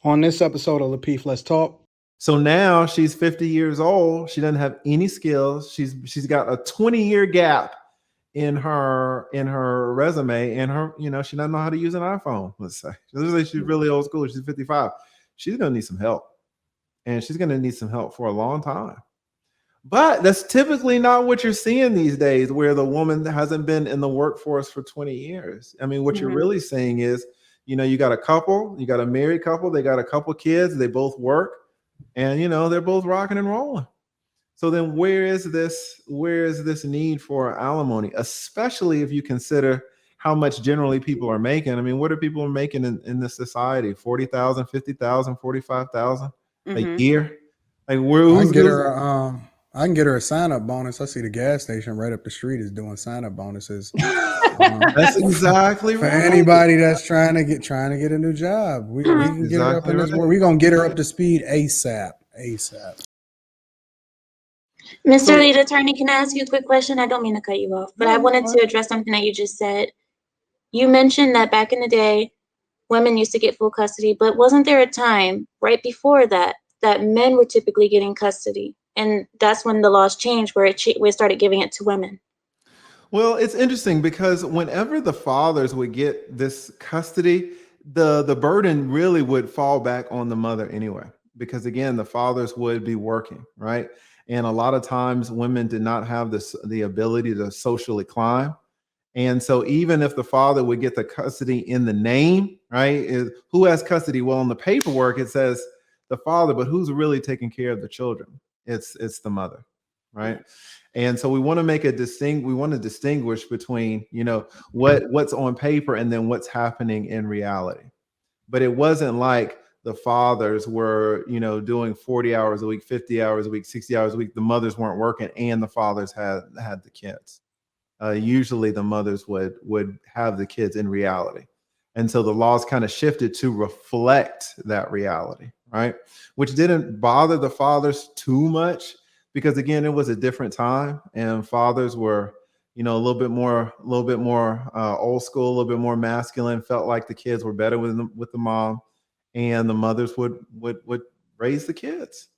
On this episode of Lapeef, Let's Talk. So now she's 50 years old. She doesn't have any skills. She's got a 20-year gap in her resume, and her, she doesn't know how to use an iPhone. Let's say she's really old school. She's 55. She's gonna need some help, and she's gonna need some help for a long time. But that's typically not what you're seeing these days, where the woman hasn't been in the workforce for 20 years. I mean, what you're really saying is, you got a couple, you got a married couple, they got a couple kids, they both work, and they're both rocking and rolling. So then where is this need for alimony, especially if you consider how much generally people are making? I mean, what are people making in this society? 40,000, 50,000, 45,000 a year? Like, I can get her a sign-up bonus. I see the gas station right up the street is doing sign-up bonuses. That's exactly for right. anybody that's trying to get a new job. We can get her up in this world. We're gonna get her up to speed ASAP. Mr. Lead Attorney, can I ask you a quick question? I don't mean to cut you off, but I wanted to address something that you just said. You mentioned that back in the day, women used to get full custody, but wasn't there a time right before that men were typically getting custody? And that's when the laws changed, where we started giving it to women. Well, it's interesting because whenever the fathers would get this custody, the burden really would fall back on the mother anyway, because again, the fathers would be working, right? And a lot of times women did not have the ability to socially climb. And so even if the father would get the custody in the name, right? Who has custody? Well, in the paperwork, it says the father, but who's really taking care of the children? It's the mother, right? And so we want to distinguish between, what's on paper and then what's happening in reality. But it wasn't like the fathers were, doing 40 hours a week, 50 hours a week, 60 hours a week. The mothers weren't working and the fathers had the kids. Usually the mothers would have the kids in reality. And so the laws kind of shifted to reflect that reality, right? Which didn't bother the fathers too much, because again, it was a different time and fathers were, a little bit more old school, a little bit more masculine, felt like the kids were better with the mom, and the mothers would raise the kids.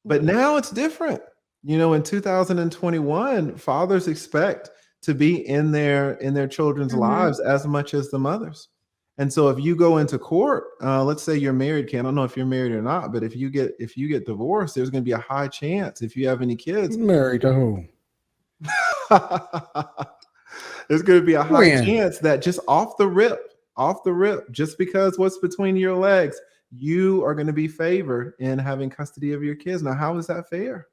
But now it's different. In 2021, fathers expect to be in their children's lives as much as the mothers. And so if you go into court, let's say you're married, Ken, I don't know if you're married or not, but if you get divorced, there's going to be a high chance, if you have any kids. Married to who? There's going to be a high chance that just off the rip, just because what's between your legs, you are going to be favored in having custody of your kids. Now, how is that fair?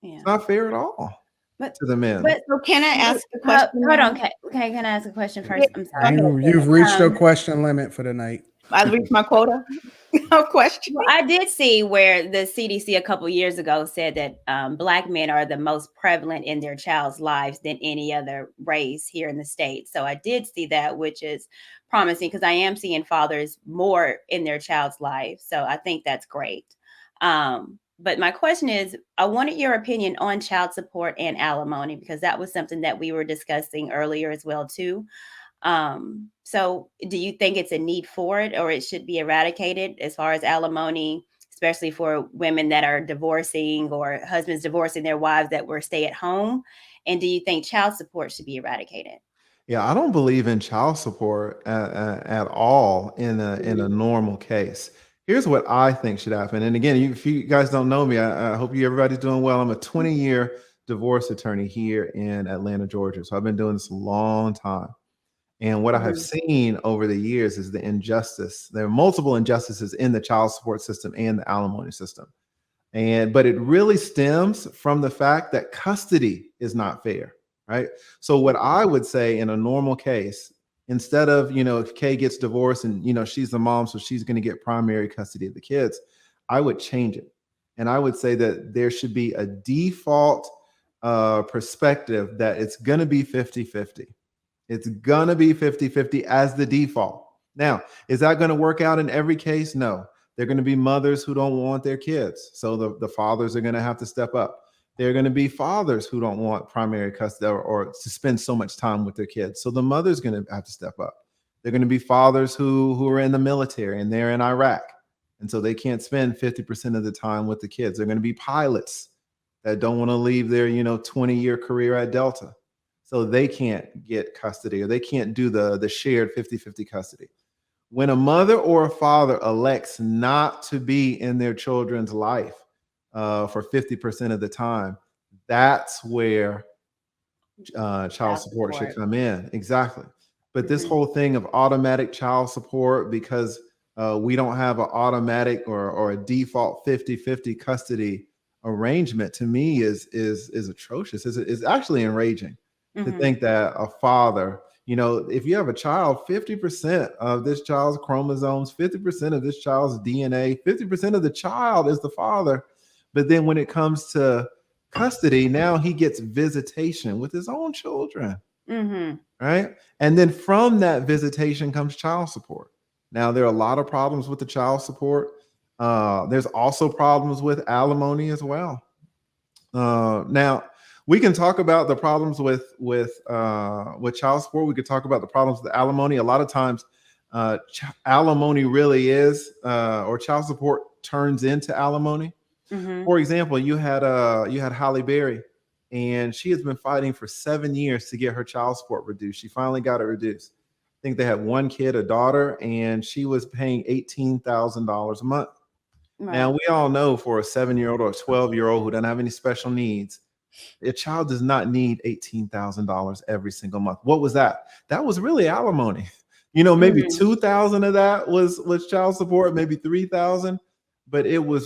Yeah. It's not fair at all. To the men. But so can I ask a question? Hold on. Can I ask a question first? I'm sorry. You've reached your question limit for the night. I reached my quota of questions. Well, I did see where the CDC a couple years ago said that Black men are the most prevalent in their child's lives than any other race here in the state. So I did see that, which is promising, because I am seeing fathers more in their child's life. So I think that's great. But my question is, I wanted your opinion on child support and alimony, because that was something that we were discussing earlier as well, too. So do you think it's a need for it, or it should be eradicated as far as alimony, especially for women that are divorcing or husbands divorcing their wives that were stay at home? And do you think child support should be eradicated? Yeah, I don't believe in child support at all in a normal case. Here's what I think should happen. And again, if you guys don't know me, I hope everybody's doing well. I'm a 20-year divorce attorney here in Atlanta, Georgia. So I've been doing this a long time. And what I have seen over the years is the injustice. There are multiple injustices in the child support system and the alimony system. But it really stems from the fact that custody is not fair, right? So what I would say in a normal case, instead of, if Kay gets divorced and, she's the mom, so she's going to get primary custody of the kids, I would change it. And I would say that there should be a default perspective that it's going to be 50-50. It's going to be 50-50 as the default. Now, is that going to work out in every case? No. There are going to be mothers who don't want their kids. So the fathers are going to have to step up. There are going to be fathers who don't want primary custody or to spend so much time with their kids. So the mother's going to have to step up. There are going to be fathers who are in the military and they're in Iraq. And so they can't spend 50% of the time with the kids. They're going to be pilots that don't want to leave their, 20-year career at Delta. So they can't get custody, or they can't do the shared 50-50 custody. When a mother or a father elects not to be in their children's life for 50% of the time, that's where child support should come in. Exactly. But this whole thing of automatic child support, because we don't have an automatic or a default 50-50 custody arrangement, to me is atrocious. It's actually enraging to think that a father, if you have a child, 50% of this child's chromosomes, 50% of this child's DNA, 50% of the child is the father. But then when it comes to custody, now he gets visitation with his own children. Right. And then from that visitation comes child support. Now, there are a lot of problems with the child support. There's also problems with alimony as well. Now, we can talk about the problems with child support. We could talk about the problems with alimony. A lot of times, alimony really is, or child support turns into alimony. For example, you had Halle Berry, and she has been fighting for 7 years to get her child support reduced. She finally got it reduced. I think they had one kid, a daughter, and she was paying $18,000 a month. Right. Now, we all know for a 7-year-old or a 12-year-old who doesn't have any special needs, a child does not need $18,000 every single month. What was that? That was really alimony. Maybe 2,000 of that was child support, maybe 3,000, but it was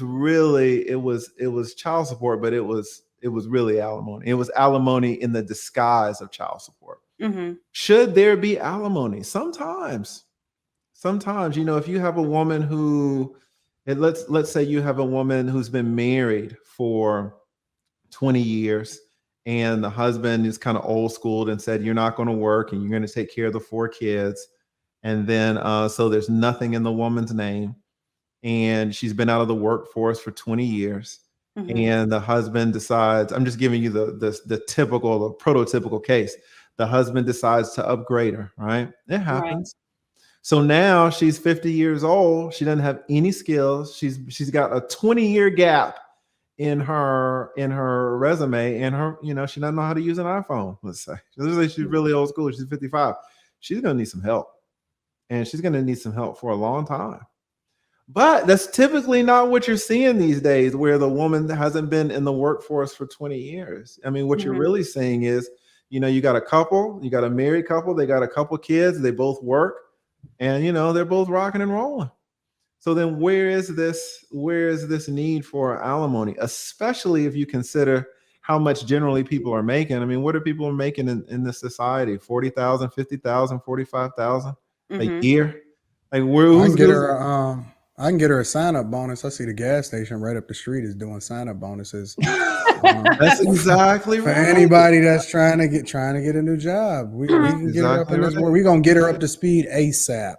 child support, but it was really alimony. It was alimony in the disguise of child support. Should there be alimony? Sometimes, if you have a woman who, let's say you have a woman who's been married for 20 years, and the husband is kind of old schooled and said, you're not going to work and you're going to take care of the 4 kids. And then, so there's nothing in the woman's name, and she's been out of the workforce for 20 years. And the husband decides, I'm just giving you the prototypical case. The husband decides to upgrade her, right? It happens. Right. So now she's 50 years old. She doesn't have any skills. She's got a 20-year gap in her resume, and her, she doesn't know how to use an iPhone, let's say. She's really old school. She's 55. She's going to need some help. And she's going to need some help for a long time. But that's typically not what you're seeing these days, where the woman hasn't been in the workforce for 20 years. I mean, what you're really saying is, you got a couple, you got a married couple, they got a couple kids, they both work, and, they're both rocking and rolling. So then where is this need for alimony, especially if you consider how much generally people are making? I mean, what are people making in this society? 40,000, 50,000, 45,000 a year? Like, I can get her a sign-up bonus. I see the gas station right up the street is doing sign-up bonuses. That's exactly right. For anybody that's trying to get a new job, we can get her up in this world. We're gonna get her up to speed ASAP.